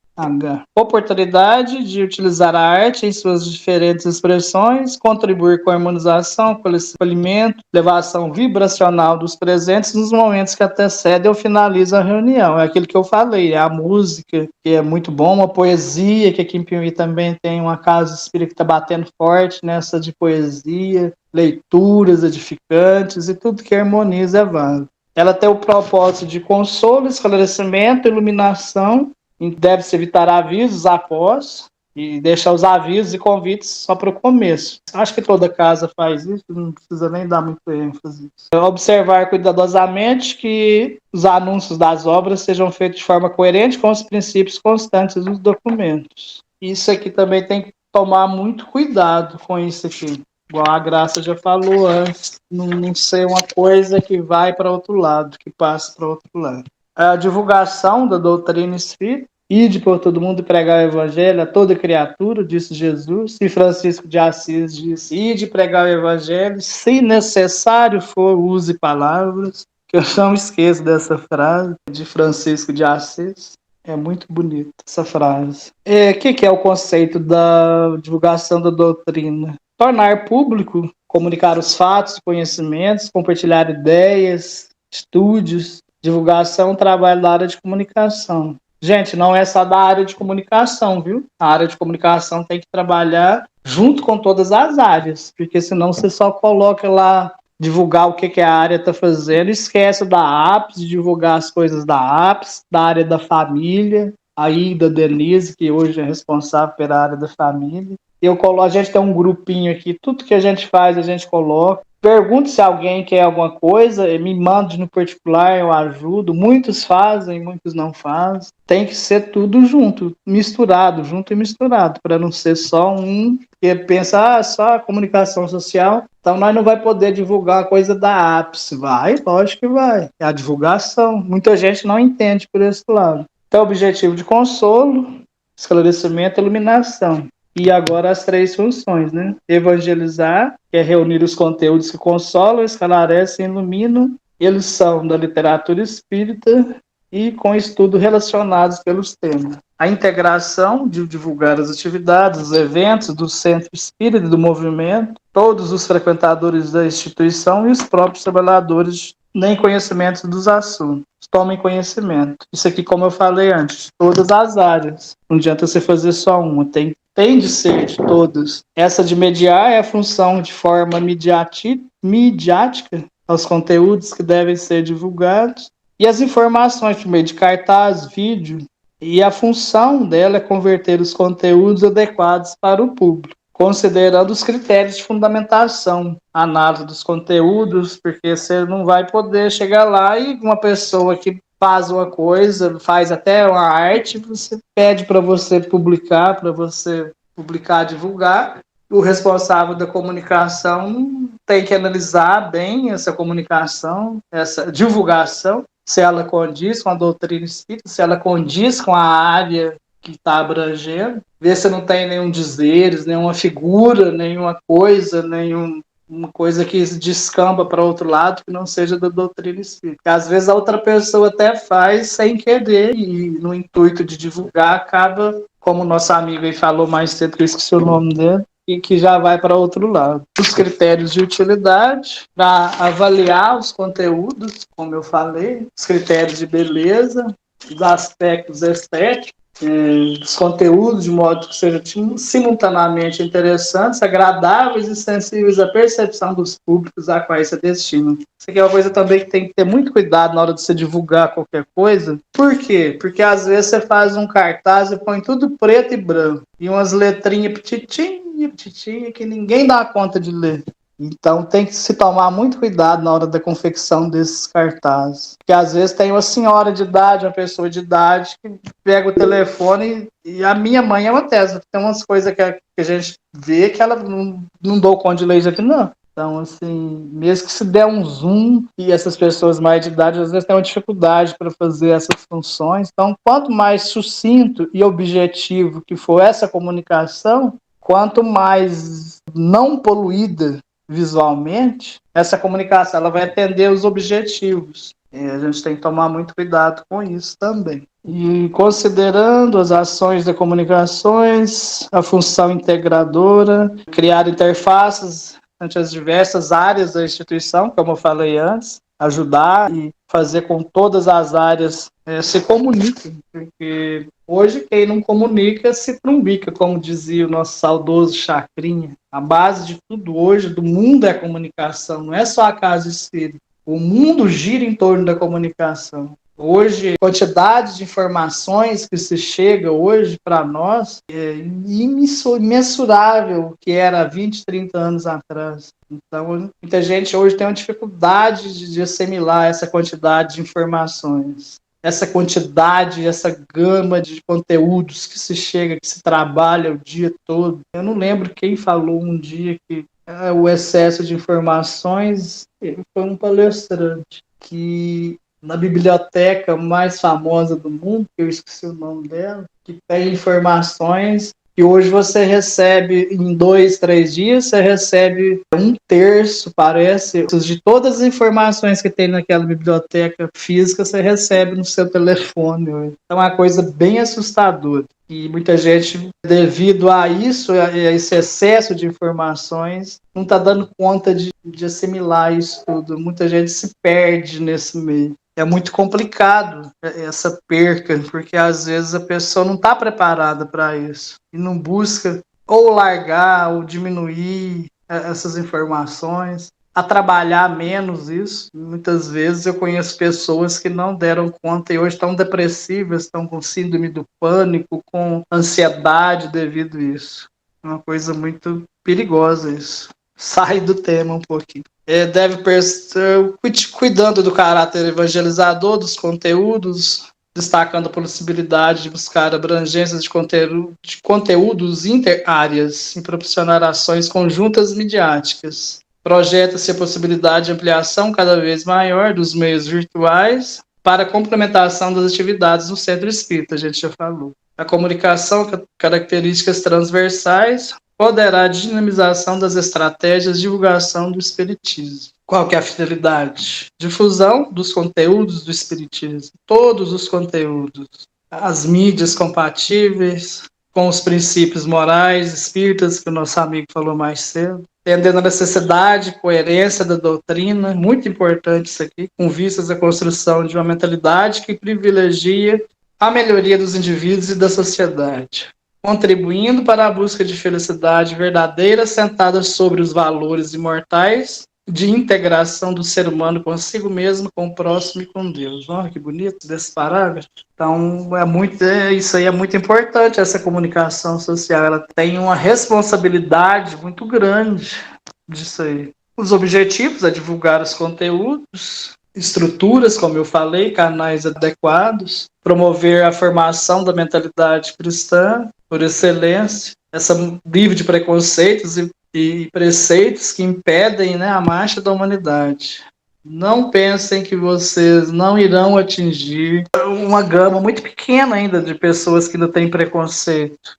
Oportunidade de utilizar a arte em suas diferentes expressões, contribuir com a harmonização, acolhimento, elevação vibracional dos presentes nos momentos que antecedem ou finalizam a reunião. É aquilo que eu falei, a música, que é muito bom, uma poesia, que aqui em Piauí também tem uma casa espírita que está batendo forte nessa de poesia, leituras edificantes e tudo que harmoniza é válido. Ela tem o propósito de consolo, esclarecimento, iluminação. Deve-se evitar avisos após e deixar os avisos e convites só para o começo. Acho que toda casa faz isso, não precisa nem dar muito ênfase. Observar cuidadosamente que os anúncios das obras sejam feitos de forma coerente com os princípios constantes dos documentos. Isso aqui também tem que tomar muito cuidado com isso aqui. Igual a Graça já falou antes, não ser uma coisa que vai para outro lado, que passa para outro lado. A divulgação da doutrina espírita, Ide por todo mundo e pregar o evangelho a toda criatura, disse Jesus. E Francisco de Assis disse, ide pregar o evangelho, se necessário for, use palavras. Que eu não esqueço dessa frase de Francisco de Assis. É muito bonita essa frase. O que é o conceito da divulgação da doutrina? Tornar público, comunicar os fatos, conhecimentos, compartilhar ideias, estudos, divulgação, trabalho da área de comunicação. Gente, não é só da área de comunicação, viu? A área de comunicação tem que trabalhar junto com todas as áreas, porque senão você só coloca lá divulgar o que a área está fazendo, esquece da APS, de divulgar as coisas da APS, da área da família, aí da Denise, que hoje é responsável pela área da família. A gente tem um grupinho aqui, tudo que a gente faz, a gente coloca. Pergunte se alguém quer alguma coisa, me mande no particular, eu ajudo. Muitos fazem, muitos não fazem. Tem que ser tudo junto e misturado, para não ser só um que pensa, só a comunicação social, então nós não vai poder divulgar a coisa da ápice. Vai, lógico que vai. É a divulgação. Muita gente não entende por esse lado. Então, objetivo de consolo, esclarecimento e iluminação. E agora as 3 funções, né? Evangelizar, que é reunir os conteúdos que consolam, esclarecem e iluminam. Eles são da literatura espírita e com estudo relacionados pelos temas. A integração de divulgar as atividades, os eventos do Centro Espírita e do movimento, todos os frequentadores da instituição e os próprios trabalhadores nem conhecimento dos assuntos. Tomem conhecimento. Isso aqui, como eu falei antes, todas as áreas. Não adianta você fazer só uma, tem de ser de todas. Essa de mediar é a função de forma midiática aos conteúdos que devem ser divulgados e as informações por meio de cartaz, vídeo, e a função dela é converter os conteúdos adequados para o público, considerando os critérios de fundamentação, análise dos conteúdos, porque você não vai poder chegar lá e uma pessoa que faz uma coisa, faz até uma arte, você pede para você publicar, divulgar. O responsável da comunicação tem que analisar bem essa comunicação, essa divulgação, se ela condiz com a doutrina espírita, se ela condiz com a área que está abrangendo, ver se não tem nenhum dizeres, nenhuma figura, nenhuma coisa, uma coisa que descamba para outro lado que não seja da doutrina espírita. Porque às vezes a outra pessoa até faz sem querer e no intuito de divulgar acaba, como o nosso amigo aí falou mais cedo, que eu esqueci o nome dele, e que já vai para outro lado. Os critérios de utilidade, para avaliar os conteúdos, como eu falei, os critérios de beleza, os aspectos estéticos, os conteúdos de modo que sejam simultaneamente interessantes, agradáveis e sensíveis à percepção dos públicos a quais se destinam. Isso aqui é uma coisa também que tem que ter muito cuidado na hora de você divulgar qualquer coisa. Por quê? Porque às vezes você faz um cartaz e põe tudo preto e branco, e umas letrinhas petitinha que ninguém dá conta de ler. Então tem que se tomar muito cuidado na hora da confecção desses cartazes. Porque às vezes tem uma senhora de idade, uma pessoa de idade, que pega o telefone e a minha mãe é uma tesa. Tem umas coisas que a gente vê que ela não dou conta de ler isso aqui, não. Então, assim, mesmo que se der um zoom, e essas pessoas mais de idade às vezes têm uma dificuldade para fazer essas funções. Então, quanto mais sucinto e objetivo que for essa comunicação, quanto mais não poluída visualmente, essa comunicação ela vai atender os objetivos. E a gente tem que tomar muito cuidado com isso também. E considerando as ações de comunicações, a função integradora, criar interfaces entre as diversas áreas da instituição, como eu falei antes, ajudar e fazer com que todas as áreas se comuniquem, porque hoje quem não comunica se trumbica, como dizia o nosso saudoso Chacrinha. A base de tudo hoje, do mundo, é a comunicação, não é só a casa espírita. O mundo gira em torno da comunicação. Hoje, a quantidade de informações que se chega hoje para nós é imensurável que era há 20, 30 anos atrás. Então, muita gente hoje tem uma dificuldade de assimilar essa quantidade de informações. Essa quantidade, essa gama de conteúdos que se chega, que se trabalha o dia todo. Eu não lembro quem falou um dia que o excesso de informações foi um palestrante, que na biblioteca mais famosa do mundo, que eu esqueci o nome dela, que tem informações que hoje você recebe em 2, 3 dias, você recebe 1/3, parece, de todas as informações que tem naquela biblioteca física, você recebe no seu telefone hoje. É uma coisa bem assustadora. E muita gente, devido a isso, a esse excesso de informações, não está dando conta de assimilar isso tudo. Muita gente se perde nesse meio. É muito complicado essa perca, porque às vezes a pessoa não está preparada para isso e não busca ou largar ou diminuir essas informações, a trabalhar menos isso. Muitas vezes eu conheço pessoas que não deram conta e hoje estão depressivas, estão com síndrome do pânico, com ansiedade devido a isso. É uma coisa muito perigosa isso. Sai do tema um pouquinho. Deve cuidando do caráter evangelizador dos conteúdos, destacando a possibilidade de buscar abrangências de conteúdos interáreas e proporcionar ações conjuntas midiáticas. Projeta-se a possibilidade de ampliação cada vez maior dos meios virtuais para a complementação das atividades no centro espírita, a gente já falou. A comunicação, características transversais, poderá a dinamização das estratégias de divulgação do espiritismo. Qual que é a finalidade? Difusão dos conteúdos do espiritismo, todos os conteúdos, as mídias compatíveis com os princípios morais espíritas, que o nosso amigo falou mais cedo, entendendo a necessidade e coerência da doutrina, muito importante isso aqui, com vistas à construção de uma mentalidade que privilegia a melhoria dos indivíduos e da sociedade, contribuindo para a busca de felicidade verdadeira assentada sobre os valores imortais de integração do ser humano consigo mesmo, com o próximo e com Deus. Olha que bonito desse parágrafo. Então, isso aí é muito importante, essa comunicação social. Ela tem uma responsabilidade muito grande disso aí. Os objetivos é divulgar os conteúdos, estruturas, como eu falei, canais adequados, promover a formação da mentalidade cristã, por excelência, essa livre de preconceitos e preceitos que impedem, a marcha da humanidade. Não pensem que vocês não irão atingir uma gama muito pequena ainda de pessoas que ainda têm preconceito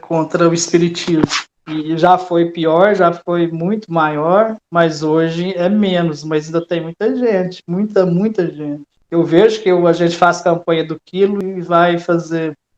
contra o espiritismo. E já foi pior, já foi muito maior, mas hoje é menos, mas ainda tem muita gente, muita gente. Eu vejo que a gente faz campanha do quilo e vai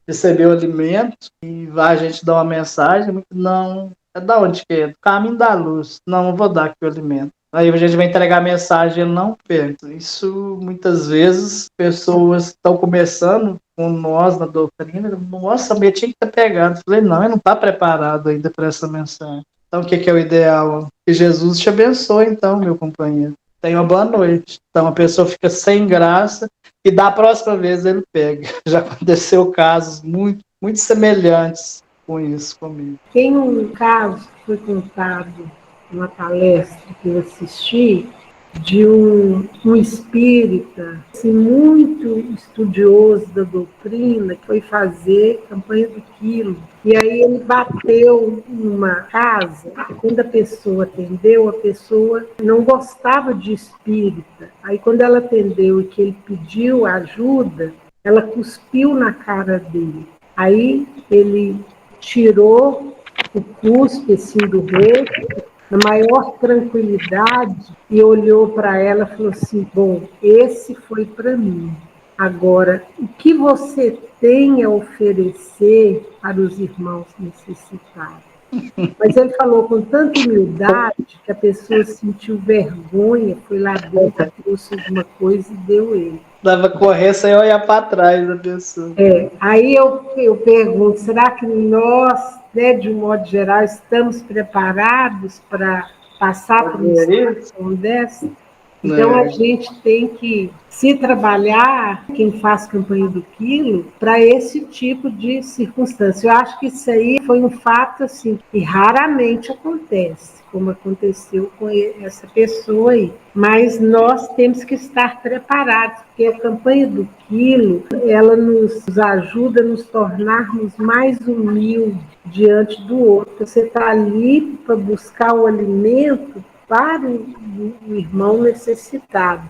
receber o alimento e a gente dá uma mensagem, não, é da onde que é? Do caminho da luz, não vou dar aqui o alimento. Aí a gente vai entregar a mensagem e ele não pega. Isso, muitas vezes, pessoas estão começando com nós na doutrina, nossa, eu tinha que ter pegado. Eu falei, não, ele não está preparado ainda para essa mensagem. Então, o que é o ideal? Que Jesus te abençoe, então, meu companheiro. Tenha uma boa noite. Então, a pessoa fica sem graça e da próxima vez ele pega. Já aconteceu casos muito, muito semelhantes com isso comigo. Tem um caso que foi contado numa palestra que eu assisti, de um espírita assim, muito estudioso da doutrina, que foi fazer campanha do quilo. E aí ele bateu numa casa, quando a pessoa atendeu, a pessoa não gostava de espírita. Aí quando ela atendeu e que ele pediu ajuda, ela cuspiu na cara dele. Aí ele tirou o cuspe assim, do rosto, na maior tranquilidade, e olhou para ela e falou assim, bom, esse foi para mim. Agora, o que você tem a oferecer para os irmãos necessitados? Mas ele falou com tanta humildade que a pessoa sentiu vergonha, foi lá dentro, trouxe alguma coisa e deu ele. Dava correr sem olhar para trás da pessoa. Aí eu pergunto, será que nós, de um modo geral, estamos preparados para passar por uma situação dessa? Então, a gente tem que se trabalhar, quem faz campanha do quilo, para esse tipo de circunstância. Eu acho que isso aí foi um fato assim, que raramente acontece, como aconteceu com essa pessoa aí. Mas nós temos que estar preparados, porque a campanha do quilo, ela nos ajuda a nos tornarmos mais humildes diante do outro. Você está ali para buscar o alimento para o irmão necessitado.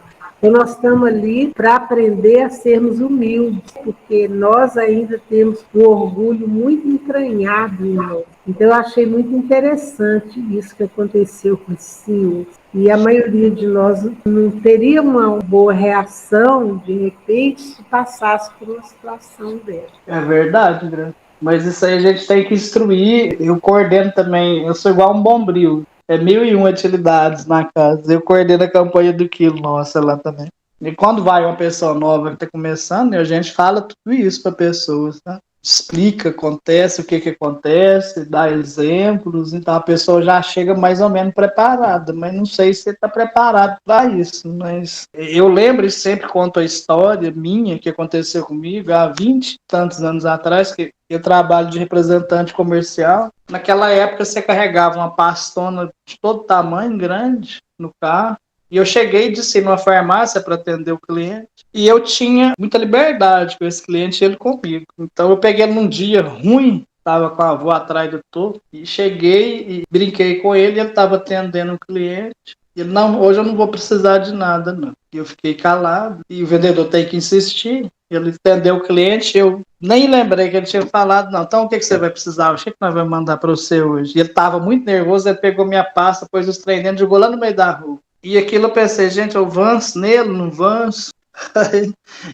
Então, nós estamos ali para aprender a sermos humildes, porque nós ainda temos um orgulho muito entranhado em nós. Então, eu achei muito interessante isso que aconteceu com esse senhor. E a maioria de nós não teria uma boa reação, de repente, se passasse por uma situação dessa. É verdade, Graça. Mas isso aí a gente tem que instruir. Eu coordeno também, eu sou igual um bombril. É 1001 atividades na casa. Eu coordeno a campanha do quilo nossa lá também. E quando vai uma pessoa nova que está começando, a gente fala tudo isso para pessoas, tá? Explica, acontece, o que acontece, dá exemplos, então a pessoa já chega mais ou menos preparada, mas não sei se está preparado para isso. Mas eu lembro e sempre conto a história minha que aconteceu comigo há 20 e tantos anos atrás, que eu trabalho de representante comercial. Naquela época você carregava uma pastona de todo tamanho, grande, no carro. E eu cheguei e disse numa farmácia para atender o cliente. E eu tinha muita liberdade com esse cliente e ele comigo. Então eu peguei num dia ruim, estava com a avó atrás do topo, e cheguei e brinquei com ele, ele estava atendendo o cliente. E ele, não, hoje eu não vou precisar de nada, não. E eu fiquei calado, e o vendedor tem que insistir. Ele atendeu o cliente, eu nem lembrei que ele tinha falado, não. Então o que você vai precisar? Eu achei que nós vamos mandar para você hoje. E ele estava muito nervoso, ele pegou minha pasta, pôs os trem dentro, jogou lá no meio da rua. E aquilo eu pensei, gente, eu avanço nele, não avanço.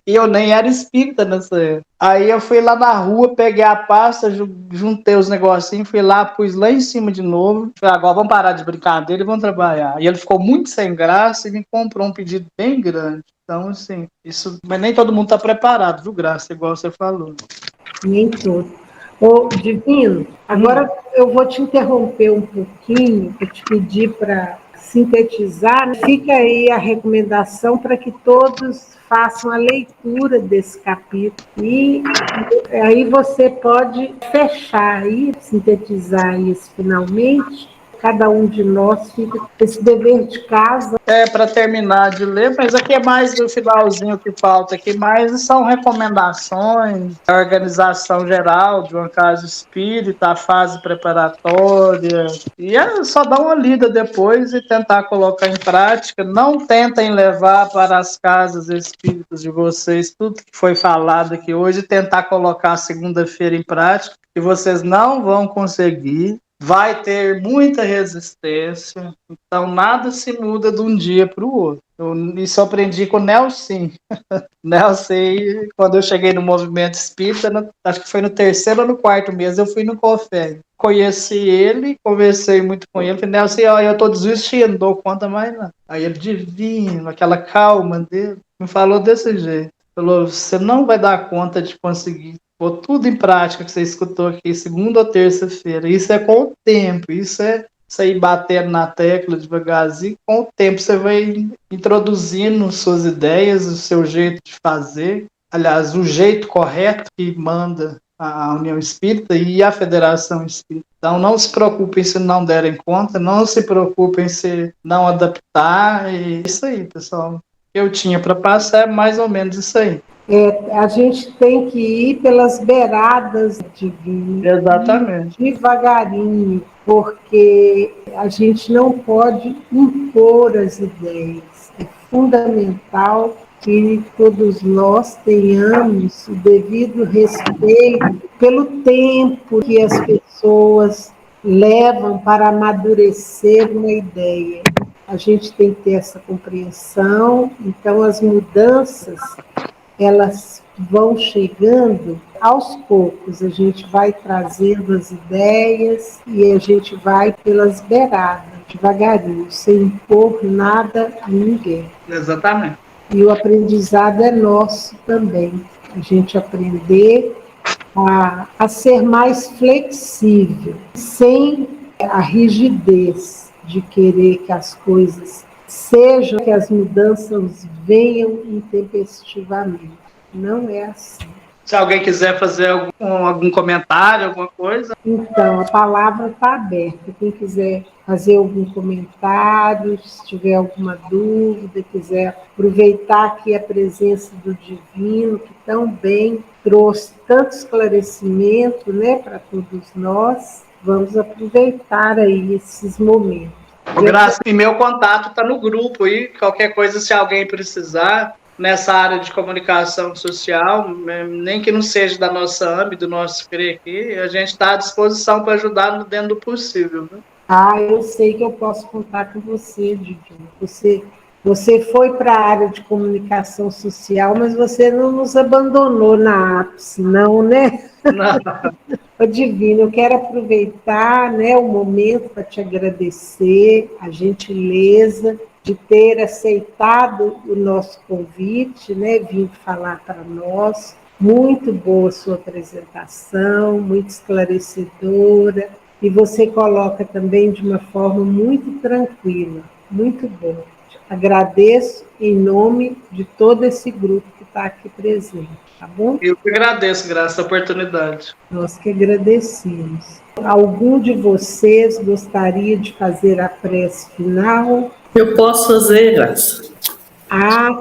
E eu nem era espírita nessa época. Aí eu fui lá na rua, peguei a pasta, juntei os negocinhos, fui lá, pus lá em cima de novo. Falei, agora vamos parar de brincadeira e vamos trabalhar. E ele ficou muito sem graça e me comprou um pedido bem grande. Então, assim, isso. Mas nem todo mundo está preparado, viu, Graça? Igual você falou. Nem todo. Ô, Divino, agora eu vou te interromper um pouquinho, vou te pedir para sintetizar. Fica aí a recomendação para que todos façam a leitura desse capítulo e aí você pode fechar aí, sintetizar isso finalmente. Cada um de nós fica com esse dever de casa. Para terminar de ler, mas aqui é mais do finalzinho que falta aqui, mais são recomendações, a organização geral de uma casa espírita, a fase preparatória, e é só dar uma lida depois e tentar colocar em prática. Não tentem levar para as casas espíritas de vocês tudo que foi falado aqui hoje, tentar colocar segunda-feira em prática, que vocês não vão conseguir. Vai ter muita resistência, então nada se muda de um dia para o outro. Isso eu aprendi com o Nelson. Nelson, quando eu cheguei no movimento espírita, acho que foi no 3º ou no 4º mês, eu fui no café. Conheci ele, conversei muito com ele, falei, Nelson, eu estou desistindo, não dou conta mais não. Aí ele, divino, aquela calma dele, me falou desse jeito. Falou, você não vai dar conta de conseguir pôr tudo em prática que você escutou aqui, segunda ou terça-feira. Isso é com o tempo, isso é ir batendo na tecla devagarzinho. Com o tempo você vai introduzindo suas ideias, o seu jeito de fazer. Aliás, o jeito correto que manda a União Espírita e a Federação Espírita. Então não se preocupem se não derem conta, não se preocupem se não adaptar. É isso aí, pessoal. O que eu tinha para passar é mais ou menos isso aí. A gente tem que ir pelas beiradas divinas. Exatamente. Devagarinho, porque a gente não pode impor as ideias. É fundamental que todos nós tenhamos o devido respeito pelo tempo que as pessoas levam para amadurecer uma ideia. A gente tem que ter essa compreensão, então as mudanças elas vão chegando aos poucos, a gente vai trazendo as ideias e a gente vai pelas beiradas, devagarinho, sem impor nada a ninguém. Exatamente. E o aprendizado é nosso também, a gente aprender a ser mais flexível, sem a rigidez de querer que as coisas sejam, que as mudanças venham intempestivamente. Não é assim. Se alguém quiser fazer algum comentário, alguma coisa. Então, a palavra está aberta. Quem quiser fazer algum comentário, se tiver alguma dúvida, quiser aproveitar aqui a presença do Divino, que tão bem trouxe tanto esclarecimento, né, para todos nós, vamos aproveitar aí esses momentos. Ô, Graça, e meu contato está no grupo aí. Qualquer coisa, se alguém precisar, nessa área de comunicação social, nem que não seja da nossa âmbito, do nosso CRE aqui, a gente está à disposição para ajudar dentro do possível. Né? Eu sei que eu posso contar com você, Divino. Você foi para a área de comunicação social, mas você não nos abandonou na ápice, não, né? Não. Ô, Divino, eu quero aproveitar, né, o momento para te agradecer a gentileza de ter aceitado o nosso convite, né, vir falar para nós. Muito boa a sua apresentação, muito esclarecedora, e você coloca também de uma forma muito tranquila, muito boa. Agradeço em nome de todo esse grupo que está aqui presente, tá bom? Eu que agradeço, Graça, a oportunidade. Nós que agradecemos. Algum de vocês gostaria de fazer a prece final? Eu posso fazer, Graça.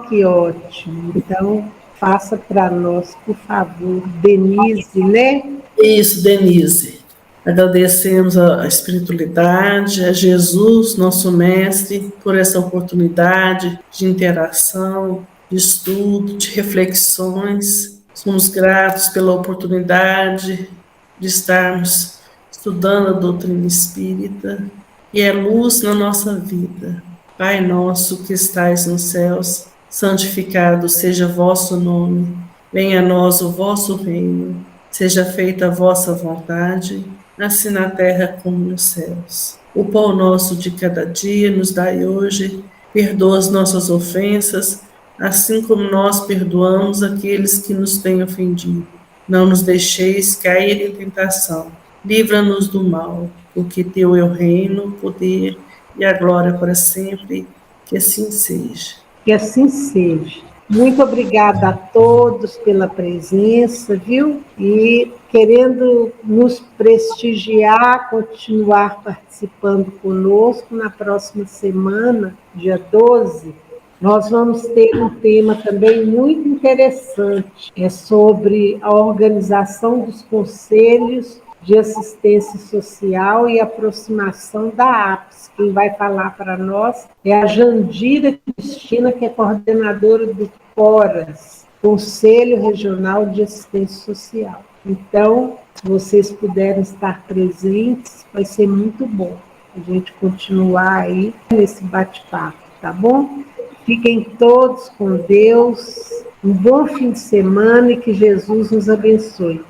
Que ótimo. Então, faça para nós, por favor. Denise, né? Isso, Denise. Agradecemos a espiritualidade, a Jesus, nosso mestre, por essa oportunidade de interação, de estudo, de reflexões. Somos gratos pela oportunidade de estarmos estudando a doutrina espírita, e é luz na nossa vida. Pai nosso que estais nos céus, santificado seja vosso nome. Venha a nós o vosso reino. Seja feita a vossa vontade, assim na terra como nos céus. O pão nosso de cada dia nos dai hoje. Perdoa as nossas ofensas, assim como nós perdoamos aqueles que nos têm ofendido. Não nos deixeis cair em tentação. Livra-nos do mal, porque teu é o reino, o poder e a glória para sempre. Que assim seja. Que assim seja. Muito obrigada a todos pela presença, viu? E querendo nos prestigiar, continuar participando conosco, na próxima semana, dia 12, nós vamos ter um tema também muito interessante, é sobre a organização dos conselhos de assistência social e aproximação da APS. Quem vai falar para nós é a Jandira Cristina, que é coordenadora do CORAS, Conselho Regional de Assistência Social. Então, se vocês puderem estar presentes, vai ser muito bom a gente continuar aí nesse bate-papo, tá bom? Fiquem todos com Deus, um bom fim de semana e que Jesus nos abençoe.